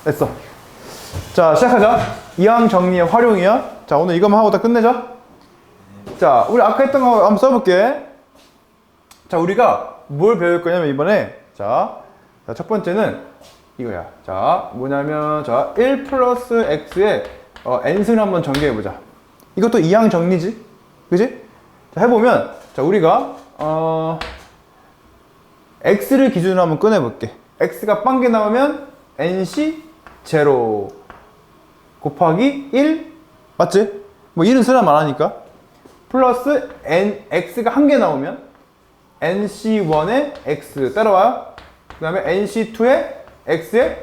됐어. 자, 시작하자. 이항 정리의 활용이야. 자, 오늘 이것만 하고 다 끝내자. 자, 우리 아까 했던 거 한번 써볼게. 자, 우리가 뭘 배울 거냐면 이번에 자, 첫 번째는 이거야. 자, 뭐냐면 자, 1 플러스 x의 n승을 한번 전개해보자. 이것도 이항 정리지? 그지? 자, 해보면 자, 우리가 x를 기준으로 한번 꺼내볼게. x가 빵개 나오면 nc 제로 곱하기 1 맞지? 뭐 1은 쓰나 말하니까 플러스 x가 한 개 나오면 nc1의 x 따라와요. 그 다음에 nc2의 x의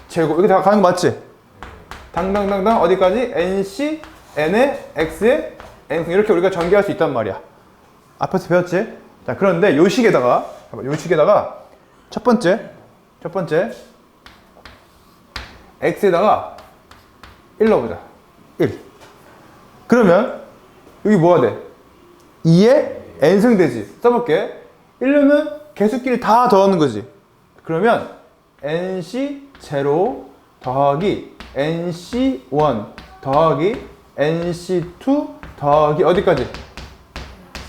제곱 이렇게 다 가는 거 맞지? 당당당당 어디까지? nc n의 x의 n 이렇게 우리가 전개할 수 있단 말이야. 앞에서 배웠지? 자, 그런데 요 식에다가 첫 번째 x에다가 1 넣어보자. 1. 그러면 여기 뭐가 돼? 2의 n승 되지. 써볼게. 1 넣으면 개수끼리 다 더하는 거지. 그러면 nc0 더하기 nc1 더하기 nc2 더하기 어디까지?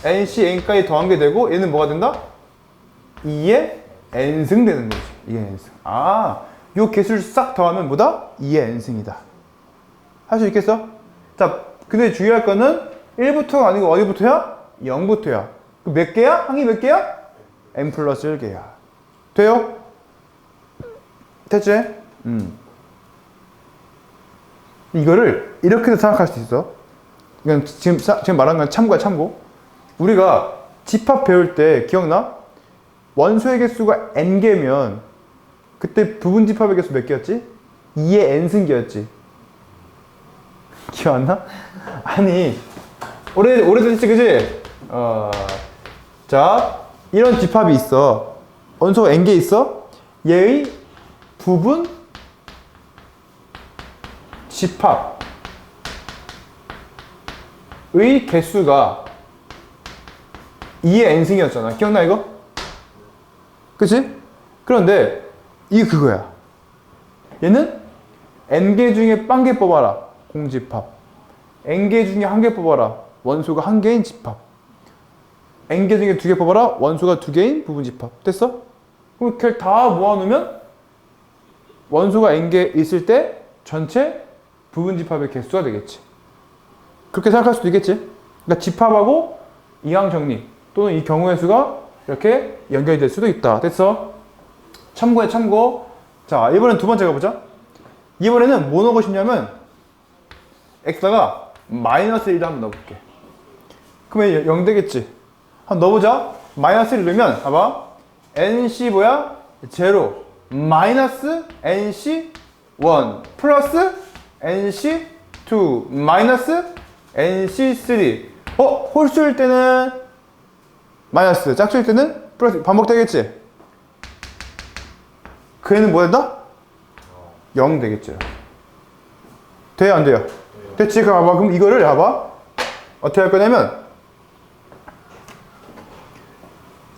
ncn까지 더한 게 되고 얘는 뭐가 된다? 2의 n승 되는 거지. 2의 n승. 요 개수를 싹 더하면 뭐다? 2의 n승이다. 할 수 있겠어? 자, 근데 주의할 거는 1부터가 아니고 어디부터야? 0부터야. 몇 개야? 항이 몇 개야? n 플러스 1개야. 돼요? 됐지? 이거를 이렇게도 생각할 수 있어. 이건 지금 말한 건 참고야, 참고. 우리가 집합 배울 때 기억나? 원소의 개수가 n개면 그때 부분 집합의 개수 몇 개였지? 2의 n승계였지. 기억 안 나? 아니, 오래됐지, 그지? 자, 이런 집합이 있어. 원소가 n개 있어? 얘의 부분 집합의 개수가 2의 n승이었잖아. 기억나 이거? 그치? 그런데 이게 그거야. 얘는 n개 중에 빵개 뽑아라. 공집합. n개 중에 한 개 뽑아라. 원소가 한 개인 집합. n개 중에 두 개 뽑아라. 원소가 두 개인 부분 집합. 됐어? 그럼 이렇게 다 모아놓으면 원소가 n개 있을 때 전체 부분 집합의 개수가 되겠지. 그렇게 생각할 수도 있겠지. 그러니까 집합하고 이항 정리 또는 이 경우의 수가 이렇게 연결이 될 수도 있다. 됐어? 참고해, 참고. 자, 이번엔 두 번째 가보자. 이번에는 뭐 넣고 싶냐면 x다가 마이너스 1도 한번 넣어볼게. 그러면 0 되겠지. 한번 넣어보자. 마이너스 1 넣으면 봐봐. nc 뭐야? 0 마이너스 nc 1 플러스 nc 2 마이너스 nc 3 홀수일 때는 마이너스, 짝수일 때는 플러스 반복되겠지? 그 애는 뭐 된다? 0 되겠죠. 돼요, 안 돼요? 됐지? 그럼 봐봐. 그럼 이거를 봐봐. 어떻게 할 거냐면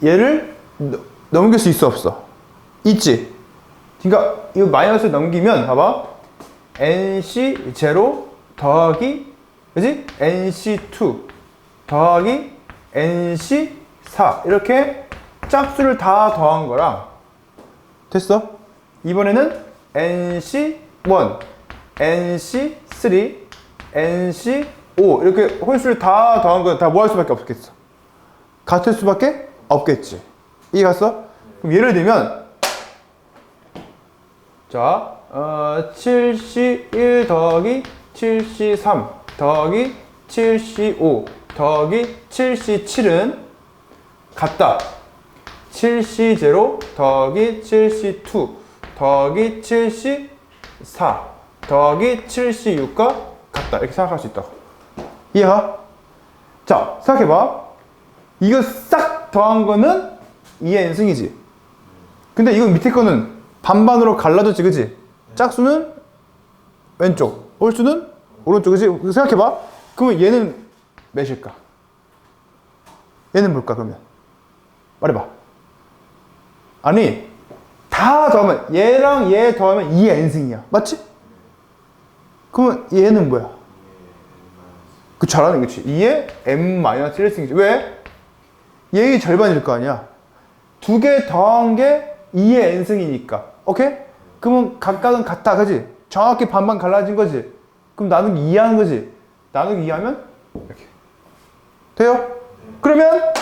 얘를 넘길 수 있어, 없어? 있지? 그러니까 이거 마이너스 넘기면 봐봐. nc0 더하기 그지? nc2 더하기 nc4 이렇게 짝수를 다 더한 거랑 됐어? 이번에는 nc1 nc3 nc5 이렇게 홀수를 다 더한 거 다 뭐 할 수밖에 없겠어? 같을 수밖에 없겠지. 이해 갔어? 그럼 예를 들면 자 7c1 더하기 7c3 더하기 7c5 더하기 7c7은 같다. 7c0 더하기 7c2 더하기 7c4 더하기 7c6과 같다. 이렇게 생각할 수 있다. 이해가? 자, 생각해봐. 이거 싹 더한 거는 2의 n승이지. 근데 이건 밑에 거는 반반으로 갈라졌지, 그지? 짝수는 왼쪽, 홀수는 오른쪽, 그지? 생각해봐. 그러면 얘는 몇일까? 얘는 뭘까, 그러면? 말해봐. 아니, 다 더하면 얘랑 얘 더하면 2의 n승이야. 맞지? 그러면 얘는 뭐야? 그 잘하네, 그치? 2의 n-1승이지. 왜? 얘의 절반일 거 아니야. 두 개 더한 게 2의 n승이니까. 오케이? 그러면 각각은 같다, 그지? 정확히 반반 갈라진 거지? 그럼 나누기 2 하는 거지? 나누기 2 하면 이렇게. 돼요? 그러면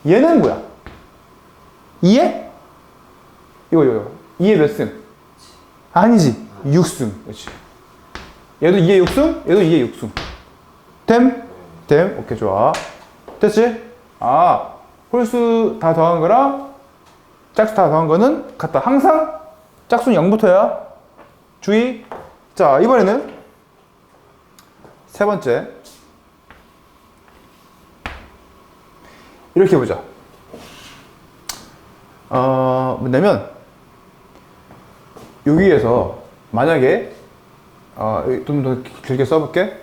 얘는 뭐야? 2의? 이거 2의 몇 승? 아니지, 6승. 그렇지. 얘도 2의 6승, 얘도 2의 6승. 됨? 오케이, 좋아. 됐지? 아, 홀수 다 더한 거랑 짝수 다 더한 거는 같다. 항상 짝수는 0부터야. 주의. 자, 이번에는 세 번째. 이렇게 보자. 뭐냐면 여기에서 만약에 좀 더 길게 써볼게.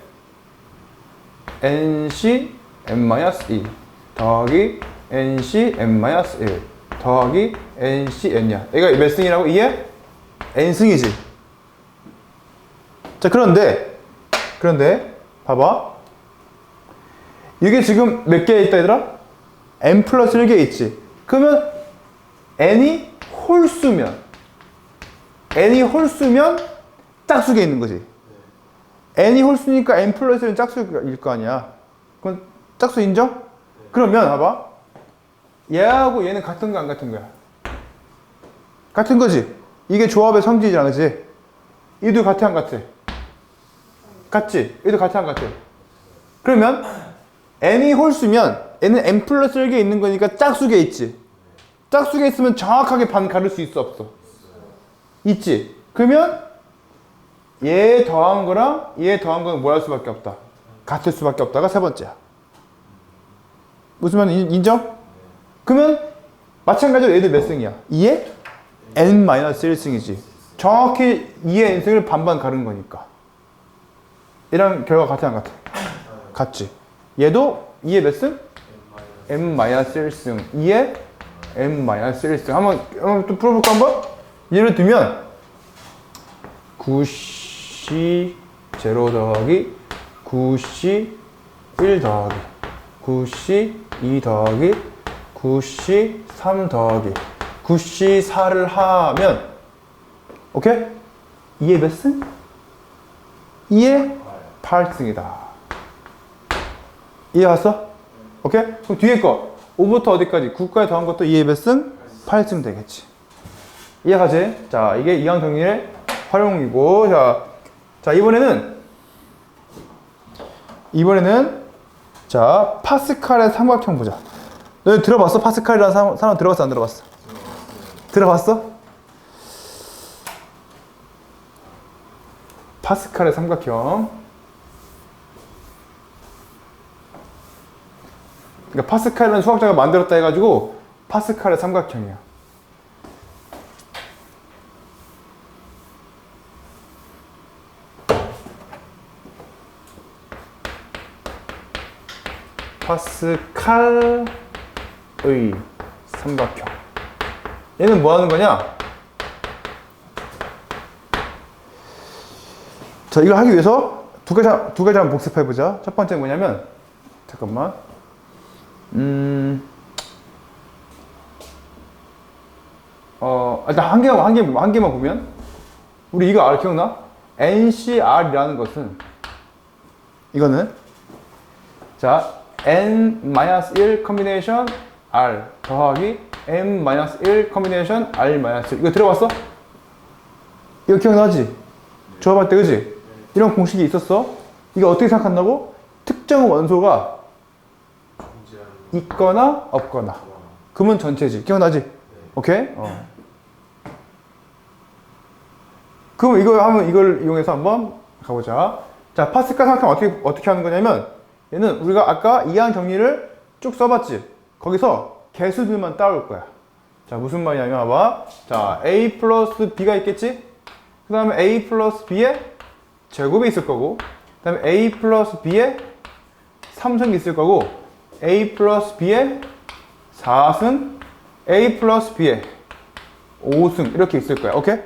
nc n-2 더하기 nc n-1 더하기 nc n이야. 얘가 몇 승이라고? 이게 n승이지. 자, 그런데 봐봐. 이게 지금 몇 개 있다 얘들아? n 플러스 1개 있지. 그러면 n이 홀수면 짝수에 있는 거지. n이 홀수니까 n 플러스 1은 짝수일 거 아니야. 그럼 짝수 인정? 그러면 봐봐. 얘하고 얘는 같은 거 안 같은 거야? 같은 거지. 이게 조합의 성질이잖아, 그치? 얘도 같아 안 같아? 같지? 얘도 같아 안 같아? 그러면 n이 홀수면 n은 n 플러스 1개 있는 거니까 짝수에 있지. 짝수에 있으면 정확하게 반 가를 수 있어 없어? 있지. 그러면 얘 더한 거랑 얘 더한 거는 뭐 할 수밖에 없다? 같을 수밖에 없다가 세 번째야. 무슨 말인지 인정? 그러면 마찬가지로 얘들 몇 승이야? 2의 n-1승이지. 정확히 2의 n승을 반반 가른 거니까. 얘랑 결과 같아 안 같아? 같지. 얘도 2의 몇 승? n-1승. 2의 n-1승. 한번 또 풀어볼까 한번? 예를 들면 9C 0 더하기 9C 1 더하기 9C 2 더하기 9C 3 더하기 9C 4를 하면 오케이? 2의 몇 승? 2의 8승이다. 이해 갔어? 오케이? 그럼 뒤에 거 5부터 어디까지? 9까지 더한 것도 2의 몇 승? 8승 되겠지. 이해가지? 자, 이게 이항 정리의 활용이고, 자, 이번에는, 자, 파스칼의 삼각형 보자. 너희 들어봤어? 파스칼이라는 사람 들어봤어? 안 들어봤어? 들어봤어? 파스칼의 삼각형. 그러니까 파스칼이라는 수학자가 만들었다 해가지고, 파스칼의 삼각형이야. 파스칼의 삼각형. 얘는 뭐 하는 거냐? 자, 이걸 하기 위해서 두 가지 한번 복습해 보자. 첫 번째는 뭐냐면, 잠깐만. 일단 한 개만 보면, 우리 이거 기억나? NCR이라는 것은, 이거는, 자, n-1 커비네이션 r 더하기 n-1 커비네이션 r-1 이거 들어봤어? 이거 기억나지? 조합할 때 그지? 이런 공식이 있었어. 이거 어떻게 생각한다고? 특정 원소가 있거나 없거나 그러면 전체지. 기억나지? 오케이? 그럼 이걸 이용해서 한번 가보자. 자, 파스칼 삼각형 어떻게 하는 거냐면, 얘는 우리가 아까 이항 정리를 쭉 써봤지? 거기서 개수들만 따올 거야. 자, 무슨 말이냐면, 봐봐. 자, A 플러스 B가 있겠지? 그 다음에 A 플러스 B의 제곱이 있을 거고, 그 다음에 A 플러스 B의 3승이 있을 거고, A 플러스 B의 4승, A 플러스 B의 5승 이렇게 있을 거야. 오케이?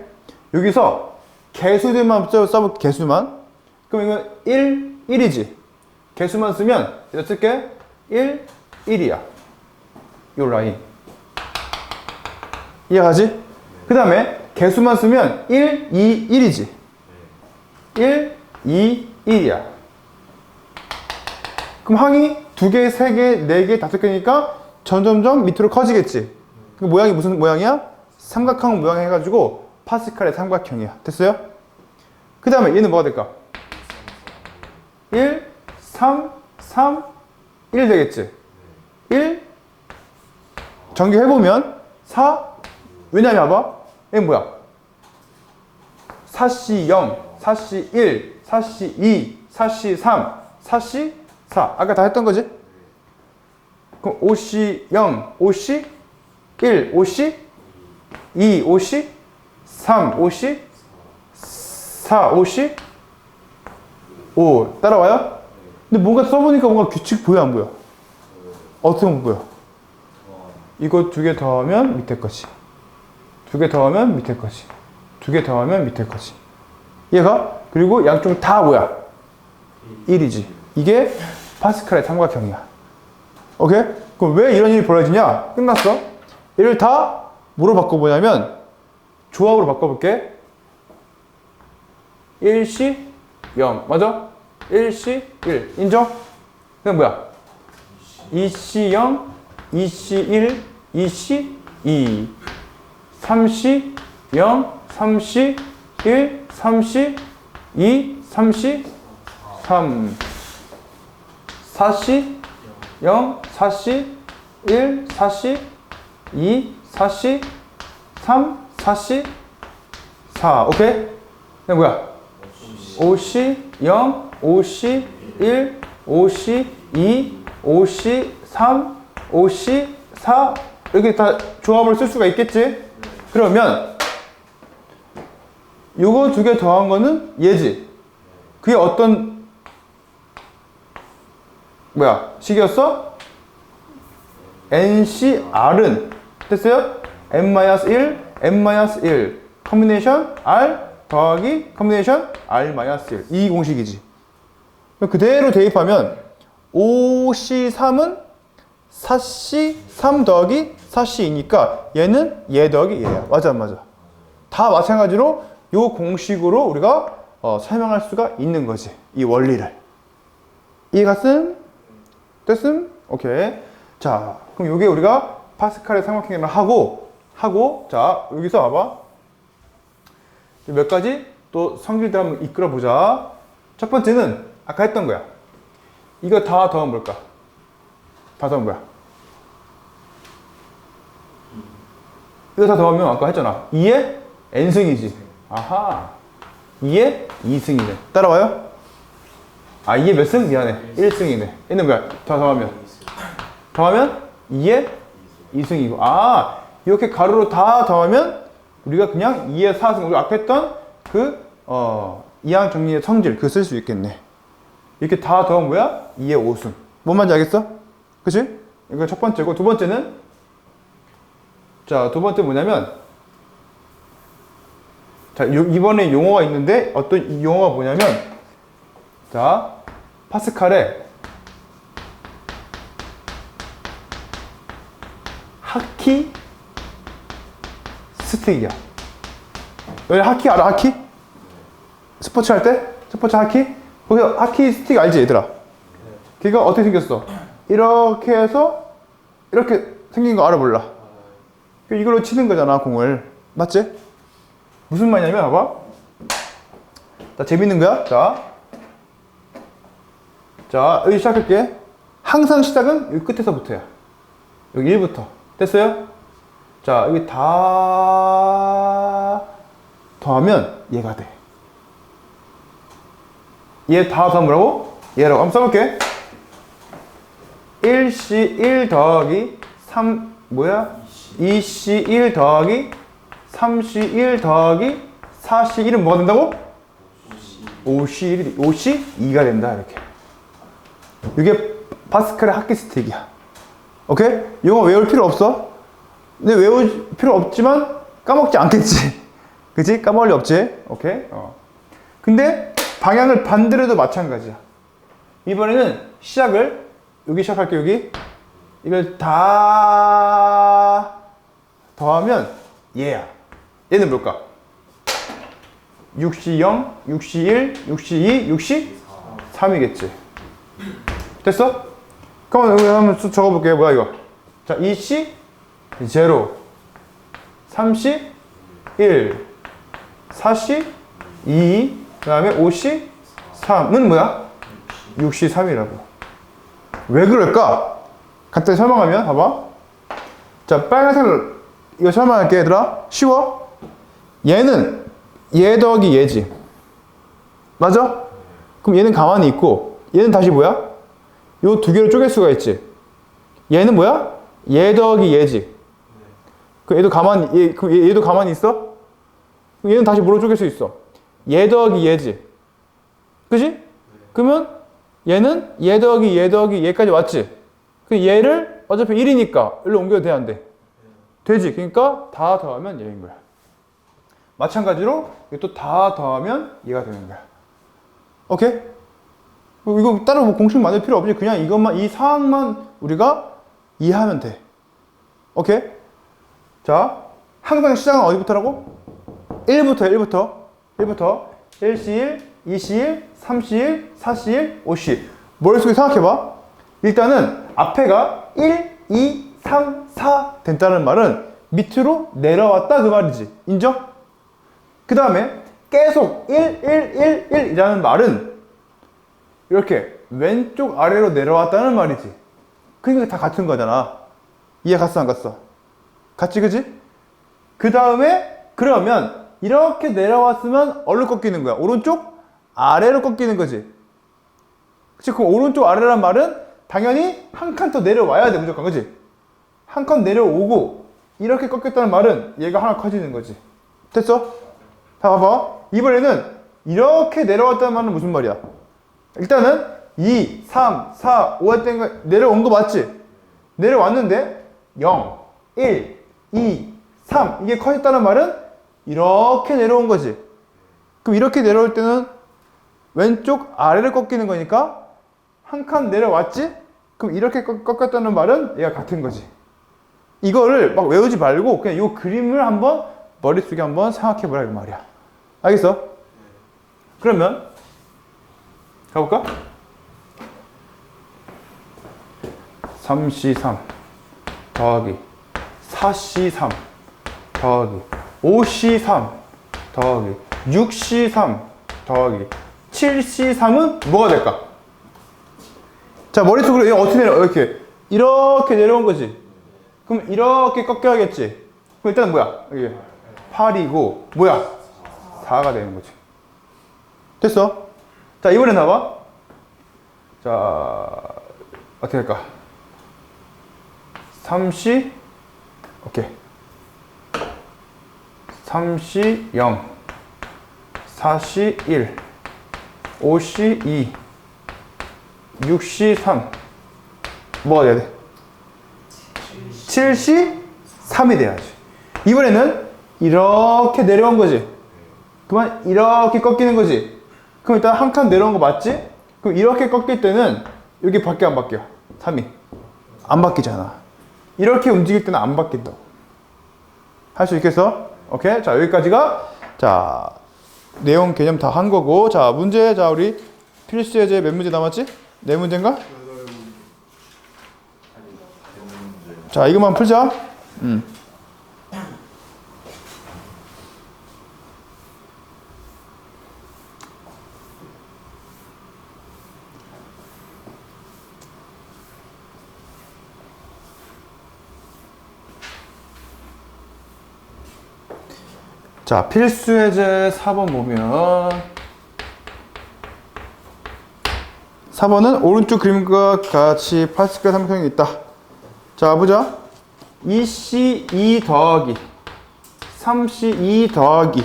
여기서 개수들만 써볼게. 개수만. 그럼 이건 1, 1이지. 개수만 쓰면 어떻게? 1, 1이야. 요 라인. 이해가지? 그 다음에 개수만 쓰면 1, 2, 1이지. 1, 2, 1이야. 그럼 항이 2개, 3개, 4개, 5개니까 점점점 밑으로 커지겠지. 그 모양이 무슨 모양이야? 삼각형 모양 해가지고 파스칼의 삼각형이야. 됐어요? 그 다음에 얘는 뭐가 될까? 1, 3, 3, 1 되겠지? 1 전개해보면 4 왜냐면 봐봐 얘는 뭐야? 4C 0, 4C 1, 4C 2, 4C 3, 4C 4 아까 다 했던 거지? 그럼 5C 0, 5C 1, 5C 2, 5C 3, 5C 4, 5C 5 따라와요? 근데 뭔가 써보니까 뭔가 규칙 보여 안 보여? 어떻게 보여? 이거 2개 더하면 밑에 거지. 2개 더하면 밑에 거지. 2개 더하면 밑에 거지. 얘가 그리고 양쪽 다 뭐야? 1이지. 이게 파스칼의 삼각형이야. 오케이? 그럼 왜 이런 일이 벌어지냐? 끝났어. 얘를 다 뭐로 바꿔보냐면 조합으로 바꿔볼게. 1C 0 맞아? 1C 1 인정? 그럼 뭐야? 2C 0 2C 1 2C 2 3C 0 3C 1 3C 2 3C 3 4C 0 4C 1 4C 2 4C 3 4C 4 오케이? 그럼 뭐야? 5C 0 5C 1 5C 2 5C 3 5C 4 이렇게 다 조합을 쓸 수가 있겠지? 그러면 요거 2개 더한 거는 얘지. 그게 어떤 뭐야 식이었어? NCR은 됐어요? n-1 n-1 커뮤니케이션 R 더하기 커뮤니케이션 R-1 이 공식이지. 그대로 대입하면 5C3은 4C3 더하기 4C2니까 얘는 얘 더하기 얘야. 맞아 안 맞아? 다 마찬가지로 요 공식으로 우리가 설명할 수가 있는 거지. 이 원리를. 이해갔음? 됐음? 오케이. 자, 그럼 요게 우리가 파스칼의 삼각형을 하고 자, 여기서 봐봐. 몇 가지 또 성질들 한번 이끌어 보자. 첫 번째는 아까 했던 거야. 이거 다 더하면 뭘까? 다 더하면 뭐야? 이거 다 더하면 아까 했잖아. 2의 n승이지. 아하. 2의 2승이네. 따라와요? 아, 2의 몇 승? 미안해. 1승이네. 얘는 뭐야? 더하면 2의 2승이고. 아, 이렇게 가로로 다 더하면 우리가 그냥 2의 4승. 우리 아까 했던 그 이항 정리의 성질 그거 쓸 수 있겠네. 이렇게 다 더하면 뭐야? 2의 5승. 뭔 말인지 알겠어? 그치? 이거 첫 번째고, 두 번째는, 자, 두 번째 뭐냐면, 자, 이번에 용어가 있는데, 어떤 이 용어가 뭐냐면, 자, 파스칼의 하키 스틱이야. 너네 하키 알아? 하키? 스포츠 할 때? 스포츠 하키? 거기 하키 스틱 알지 얘들아? 걔가 어떻게 생겼어? 이렇게 해서 이렇게 생긴 거 알아 몰라? 이걸로 치는 거잖아 공을. 맞지? 무슨 말이냐면 봐봐. 자, 재밌는 거야. 자 여기 시작할게. 항상 시작은 여기 끝에서부터야. 여기 1부터. 됐어요? 자 여기 다 더하면 얘가 돼. 얘 다 더하면 뭐라고? 얘라고. 한번 써볼게. 1C1 더하기 3 뭐야? 2C1 더하기 3C1 더하기 4C1은 뭐가 된다고? 5C1이 5C2가 된다. 이렇게. 이게 파스칼의 하키 스틱이야. 오케이? 이거 외울 필요 없어. 근데 외울 필요 없지만 까먹지 않겠지. 그치? 까먹을 리 없지? 오케이? 근데 방향을 반대로 해도 마찬가지야. 이번에는 시작을 여기 시작할게. 여기 이걸 다 더하면 얘야. 얘는 뭘까? 6시 0, 6시 1, 6시 2, 6시 3이겠지. 됐어? 그럼 여기 한번 적어볼게요. 뭐야 이거? 자, 2시 0, 3시 1, 4시 2, 그 다음에 5시 3은 뭐야? 6시 3이라고. 왜 그럴까? 간단히 설명하면 봐봐. 자, 빨간색을 이거 설명할게 얘들아. 쉬워? 얘는 얘 더하기 얘지. 맞아? 그럼 얘는 가만히 있고 얘는 다시 뭐야? 요 두 개로 쪼갤 수가 있지. 얘는 뭐야? 얘 더하기 얘지. 그 얘도 가만히 그럼 얘도 가만히 있어? 그럼 얘는 다시 뭐로 쪼갤 수 있어? 얘 더하기 얘지. 그지? 그러면 얘는 얘 더하기 얘 더하기 얘까지 왔지. 그 얘를 어차피 1이니까 일로 옮겨도 돼, 안 돼? 되지. 그러니까 다 더하면 얘인 거야. 마찬가지로 또 다 더하면 얘가 되는 거야. 오케이? 이거 따로 뭐 공식 만들 필요 없지. 그냥 이것만, 이 사항만 우리가 이해하면 돼. 오케이? 자, 항상 시작은 어디부터라고? 1부터 1시 1, 2시 1, 3시 1, 4시 1, 5시. 머릿속에 생각해봐. 일단은 앞에가 1, 2, 3, 4 된다는 말은 밑으로 내려왔다 그 말이지. 인정? 그 다음에 계속 1, 1, 1, 1 이라는 말은 이렇게 왼쪽 아래로 내려왔다는 말이지. 그러니까 다 같은 거잖아. 이해 갔어 안 갔어? 같지 그지? 그 다음에 그러면 이렇게 내려왔으면 어디로 꺾이는 거야? 오른쪽 아래로 꺾이는 거지. 그치? 그럼 오른쪽 아래란 말은 당연히 한 칸 더 내려와야 돼 무조건. 그치? 한 칸 내려오고 이렇게 꺾였다는 말은 얘가 하나 커지는 거지. 됐어? 자 봐봐. 이번에는 이렇게 내려왔다는 말은 무슨 말이야? 일단은 2, 3, 4, 5 했던 거 내려온 거 맞지? 내려왔는데 0, 1, 2, 3 이게 커졌다는 말은 이렇게 내려온 거지. 그럼 이렇게 내려올 때는 왼쪽 아래를 꺾이는 거니까 한 칸 내려왔지? 그럼 이렇게 꺾였다는 말은 얘가 같은 거지. 이거를 막 외우지 말고 그냥 이 그림을 한번 머릿속에 한번 생각해 보라 이 말이야. 알겠어? 그러면 가볼까? 3시 3 더하기 4시 3 더하기 5시 3 더하기 6시 3 더하기 7시 3은 뭐가 될까? 자, 머릿속으로 얘 어떻게 내려? 이렇게 내려온 거지. 그럼 이렇게 꺾여야겠지. 그럼 일단 뭐야? 이게 8이고 뭐야? 4가 되는 거지. 됐어? 자, 이번엔 봐봐. 자, 어떻게 할까? 3시 오케이. 3시 0 4시 1 5시 2 6시 3 뭐가 돼야 돼? 7시 3이 돼야지. 이번에는 이렇게 내려온 거지. 그만 이렇게 꺾이는 거지. 그럼 일단 한 칸 내려온 거 맞지? 그럼 이렇게 꺾일 때는 여기 바뀌어 안 바뀌어? 3이 안 바뀌잖아. 이렇게 움직일 때는 안 바뀐다고. 할 수 있겠어? 오케이. 자, 여기까지가 자 내용 개념 다 한 거고. 자, 문제. 자, 우리 필수 예제 몇 문제 남았지? 4문제인가? 자, 이것만 풀자. 자, 필수 예제 4번 보면 4번은 오른쪽 그림과 같이 8sker 삼각형이 있다. 자, 보자. 2C 2 더하기 3C 2 더하기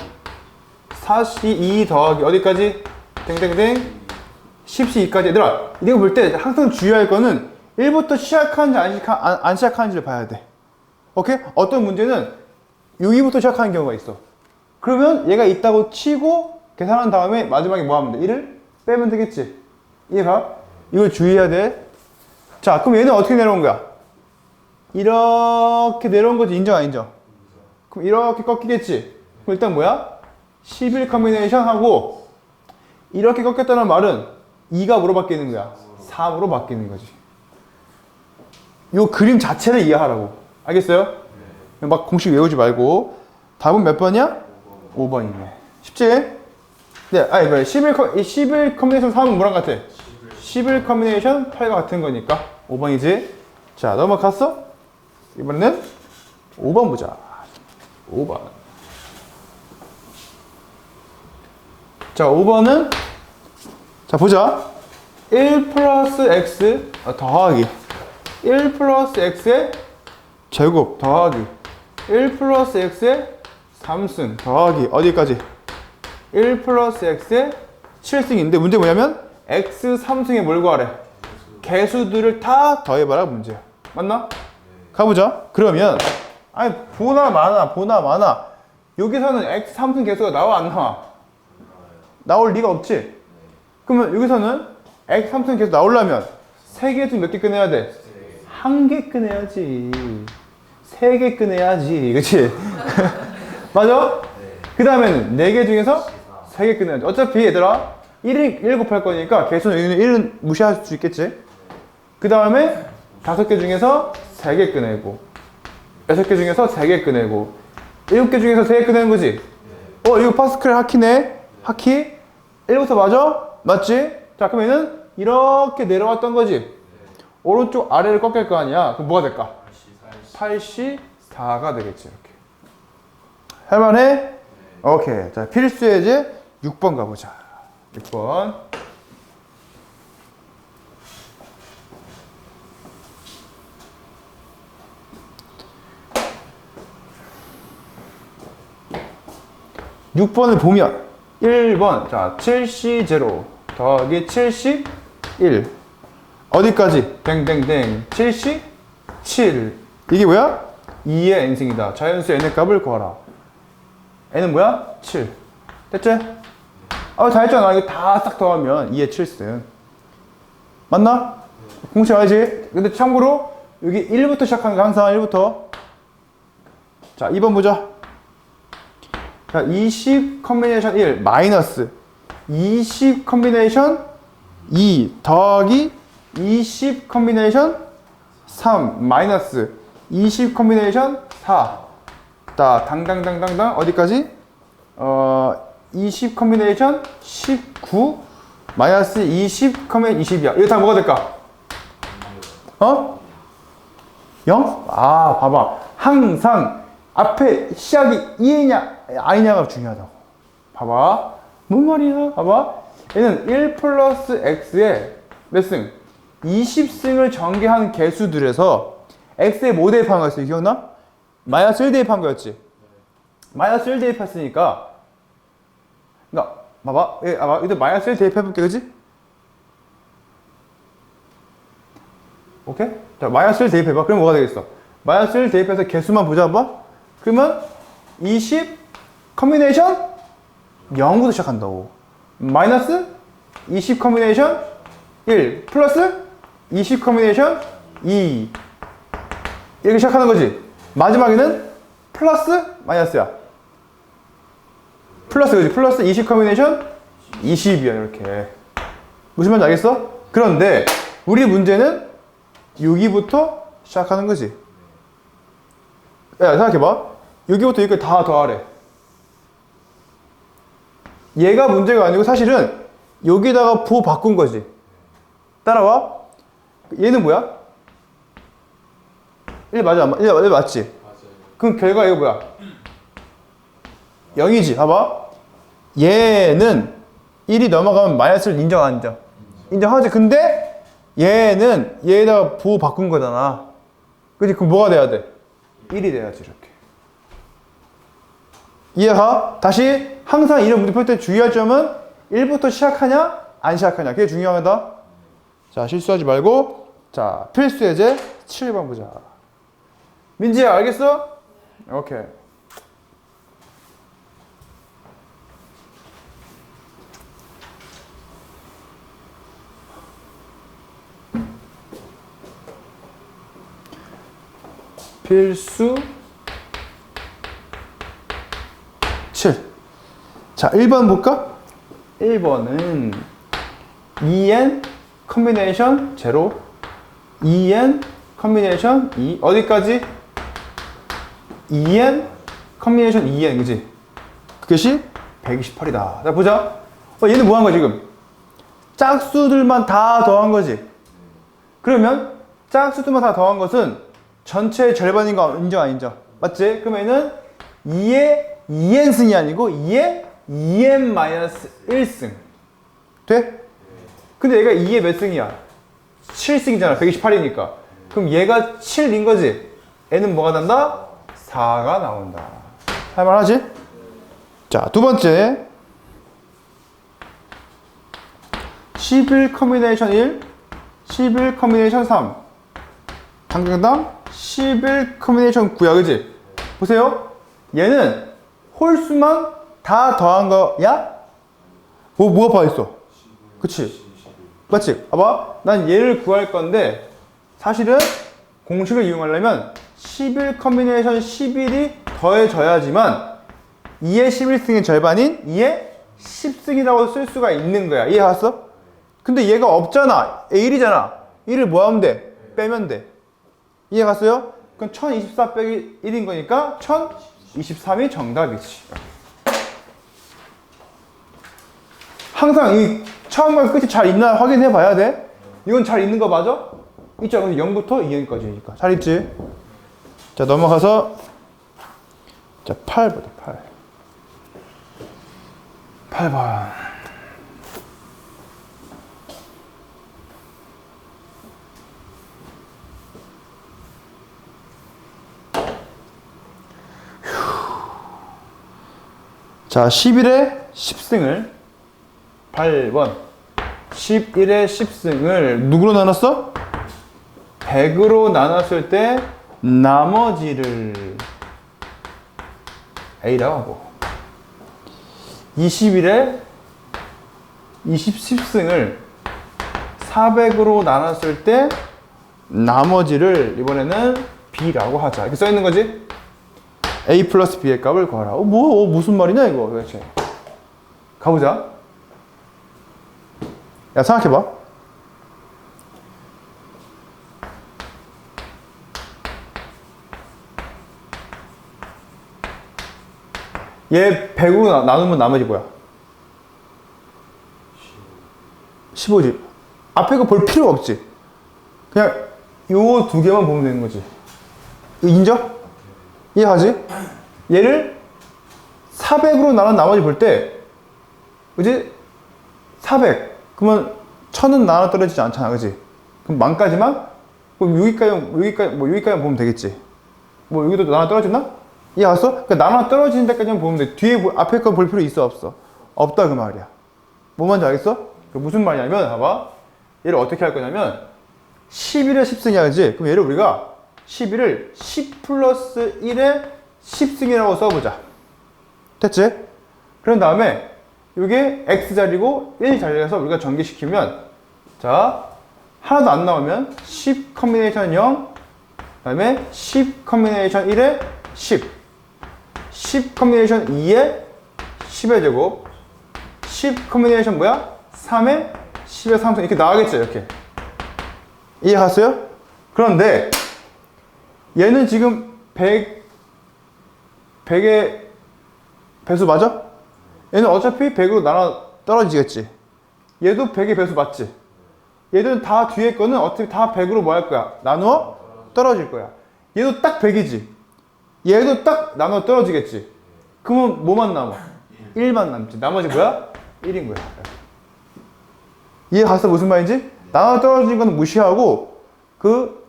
4C 2 더하기 어디까지? 땡땡땡 10C 2까지. 얘들아, 이거 볼 때 항상 주의할 거는 1부터 시작하는지 안 시작하는지를 봐야 돼. 오케이? 어떤 문제는 여기부터 시작하는 경우가 있어. 그러면 얘가 있다고 치고 계산한 다음에 마지막에 뭐 하면 돼? 1을 빼면 되겠지. 이해가? 이걸 주의해야 돼. 자, 그럼 얘는 어떻게 내려온 거야? 이렇게 내려온 거지. 인정 안 인정? 그럼 이렇게 꺾이겠지. 그럼 일단 뭐야? 11 컨비네이션 하고 이렇게 꺾였다는 말은 2가 뭐로 바뀌는 거야? 3으로 바뀌는 거지. 요 그림 자체를 이해하라고. 알겠어요? 막 공식 외우지 말고. 답은 몇 번이야? 5번이네. 쉽지? 네, 아니, 뭐야. 11 컨비네이션 3은 뭐랑 같아? 11 컨비네이션 8과 같은 거니까 5번이지. 자, 넘어갔어? 이번에는 5번 보자. 5번. 자, 5번은 자, 보자. 1 플러스 x 더하기 1 플러스 x의 제곱 더하기 1 플러스 x의 3승 더하기 어디까지? 1 플러스 x의 7승인데 문제 뭐냐면 x 3승에 뭘 구하래? 개수들을 다 더해봐라 문제야. 맞나? 가보자. 그러면 아니 보나 마나 여기서는 x 3승 개수가 나와 안 나와? 나올 리가 없지? 그러면 여기서는 x 3승 개수 나오려면 3개 중 몇 개 꺼내야 돼? 1개 꺼내야지. 3개 꺼내야지. 그치? 맞아? 그 다음에는 4개 중에서 3개 꺼내야지. 어차피 얘들아 1 곱할 거니까 개수는 여기는 1은 무시할 수 있겠지? 그 다음에 5개 중에서 3개 꺼내고 6개 중에서 3개 꺼내고 7개 중에서 3개 꺼내는 거지? 이거 파스칼 하키네? 하키? 1부터 맞아? 맞지? 자, 그럼 얘는 이렇게 내려왔던 거지? 오른쪽 아래를 꺾일 거 아니야? 그럼 뭐가 될까? 84가 되겠지, 이렇게. 할만해? 오케이. 자, 필수 예제 6번 가보자. 6번. (6번을) 보면 1번 자 7C0 더하기 7C1 어디까지? 땡땡땡 7C7 이게 뭐야? 2의 n승이다. 자연수 n의 값을 구하라. n은 뭐야? 7 됐지? 다 했잖아. 이거 다 싹 더하면 2의 7승 맞나? 공식 알지? 근데 참고로 여기 1부터 시작하는 거 항상 1부터. 자 2번 보자. 자, 20 컨비네이션 1 마이너스 20 컨비네이션 2 더하기 20 컨비네이션 3 마이너스 20 컨비네이션 4 자, 당당당당당 어디까지? 20 컨비네이션 19 마이너스 20 컨비네이션 20이야. 이거 다 뭐가 될까? 0? 아, 봐봐. 항상 앞에 시작이 2냐 아니냐가 중요하다고. 봐봐. 뭔 말이야? 봐봐. 얘는 1 플러스 x의 몇 승? 20승을 전개한 개수들에서 x에 뭐 대입한 거였어? 기억나? 마이너스 1 대입한 거였지? 마이너스 1 대입했으니까 그러니까 봐봐. 이거 마이너스 1 대입해볼게. 그지? 오케이? 자, 마이너스 1 대입해봐. 그럼 뭐가 되겠어? 마이너스 1 대입해서 개수만 보자 봐. 그러면 20 컨비네이션 0부터 시작한다고. 마이너스 20 컨비네이션 1 플러스 20 컨비네이션 2 이렇게 시작하는 거지. 마지막에는 플러스 마이너스야. 플러스 그지? 플러스 20 컨비네이션 20이야. 이렇게. 무슨 말인지 알겠어? 그런데 우리 문제는 여기부터 시작하는 거지. 야, 생각해봐. 여기부터 여기까지 다 더하래. 얘가 문제가 아니고 사실은 여기다가 부호 바꾼 거지. 따라와. 얘는 뭐야? 1 맞아? 1 맞지? 맞아요. 그럼 결과 이거 뭐야? 0이지. 봐봐. 얘는 1이 넘어가면 마이너스를 인정 안 인정? 인정하지. 근데 얘는 얘에다가 부호 바꾼 거잖아. 그치? 그럼 뭐가 돼야 돼? 1이 돼야지. 이렇게. 이해가? 다시 항상 이런 문제 풀 때 주의할 점은 1부터 시작하냐 안 시작하냐 그게 중요하다. 자 실수하지 말고 자 필수 예제 7번 보자. 민지야, 알겠어? 오케이. 필수 7. 자, 1번 볼까? 1번은 2n 컨비네이션 0, 2n 컨비네이션 2. 어디까지? 2n 컨비네이션 2n, 그지? 그것이 128이다. 자, 보자. 얘는 뭐 한 거야, 지금? 짝수들만 다 더한 거지. 그러면 짝수들만 다 더한 것은 전체의 절반인 거 인정, 안 인정? 맞지? 그러면은 2의 2n승이 아니고 2의 2n-1승. 돼? 근데 얘가 2의 몇 승이야? 7승이잖아. 128이니까. 그럼 얘가 7인 거지? n은 뭐가 난다? 4가 나온다. 할만하지? 자, 두 번째. 11 커뮤니케이션 1, 11 커뮤니케이션 3. 당장당 11 커뮤니케이션 9야, 그지? 보세요. 얘는 홀수만 다 더한 거야? 뭐가 파있어? 그치? 맞지? 봐봐. 난 얘를 구할 건데, 사실은 공식을 이용하려면 11 커뮤니케이션 11이 더해져야지만 2의 11승의 절반인 2의 10승이라고 쓸 수가 있는 거야. 이해 갔어? 근데 얘가 없잖아. 1이잖아. 1을 뭐 하면 돼? 빼면 돼. 이해 갔어요? 그럼 1024 빼기 1인 거니까 1023이 정답이지. 항상 이 처음과 끝이 잘 있나 확인해 봐야 돼. 이건 잘 있는 거 맞아? 있죠? 0부터 2n까지니까. 잘 있지? 자, 넘어가서 자, 8보다 8번. 자, 11의 10승을 8번 11의 10승을 누구로 나눴어? 100으로 나눴을 때 나머지를 A라고 하고 21의 10승을 400으로 나눴을 때 나머지를 이번에는 B라고 하자. 이렇게 써있는 거지? A 플러스 B의 값을 구하라. 무슨 말이냐 이거 도대체. 가보자. 야, 생각해봐. 얘 100으로 나누면 나머지 뭐야? 15지. 앞에 거 볼 필요가 없지. 그냥 요 두 개만 보면 되는 거지. 인정? 이해하지? 얘를 400으로 나눈 나머지 볼 때, 그지? 400. 그러면 1000은 나눠 떨어지지 않잖아, 그지? 그럼 만까지만? 그럼 여기까지만 보면 되겠지. 뭐 여기도 나눠 떨어지나? 이해갔어? 그러니까 나눠 떨어지는 데까지만 보면 돼. 앞에 거 볼 필요 있어, 없어? 없다, 그 말이야. 뭐 뭔지 알겠어? 무슨 말이냐면, 봐봐. 얘를 어떻게 할 거냐면, 11의 10승이야, 그지? 그럼 얘를 우리가 11을 10 플러스 1의 10승이라고 써보자. 됐지? 그런 다음에 이게 x자리고 1자리라서 우리가 전개시키면 자, 하나도 안 나오면 10 커뮤니케이션 0, 그 다음에 10 커뮤니케이션 1의 10, 10 커뮤니케이션 2의 10의 제곱, 10 커뮤니케이션 뭐야? 3의 10의 3승 이렇게 나가겠죠, 이렇게. 이해갔어요? 그런데 얘는 지금 100의 배수 맞아? 얘는 어차피 100으로 나눠 떨어지겠지. 얘도 100의 배수 맞지? 얘들은 다 뒤에 거는 어차피 다 100으로 뭐 할 거야? 나누어 떨어질 거야. 얘도 딱 100이지. 얘도 딱 나눠 떨어지겠지. 그러면 뭐만 남아? 1만 남지. 나머지 뭐야? 1인 거야. 이해 갔어? 무슨 말인지? 나눠 떨어진 거는 무시하고 그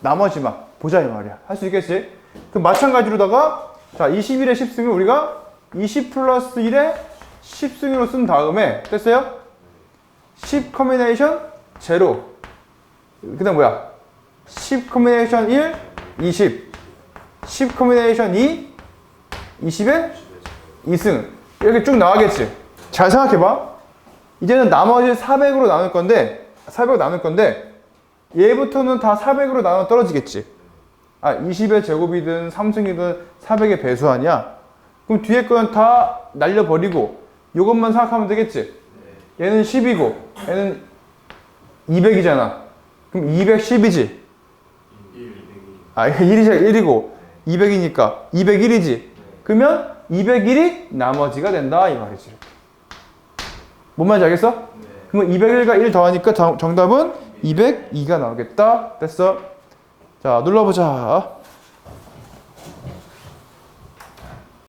나머지만 보자 이 말이야. 할 수 있겠지? 그럼 마찬가지로다가 자 21의 10승을 우리가 20 플러스 1의 10승으로 쓴 다음에 됐어요? 10 커뮤니케이션 0 그 다음 뭐야? 10 커뮤니케이션 1 20 10 커뮤니케이션 2, 20의 2승. 이렇게 쭉 나가겠지. 잘 생각해봐. 이제는 나머지 400으로 나눌 건데, 400으로 나눌 건데, 얘부터는 다 400으로 나눠 떨어지겠지. 아, 20의 제곱이든 3승이든 400의 배수 아니야? 그럼 뒤에 거는 다 날려버리고, 요것만 생각하면 되겠지. 얘는 10이고, 얘는 200이잖아. 그럼 210이지. 아, 1이고 200이니까 201이지. 그러면 201이 나머지가 된다 이 말이지. 뭔 말인지 알겠어? 그러면 201과 1 더하니까 정답은 202가 나오겠다. 됐어? 자, 눌러보자.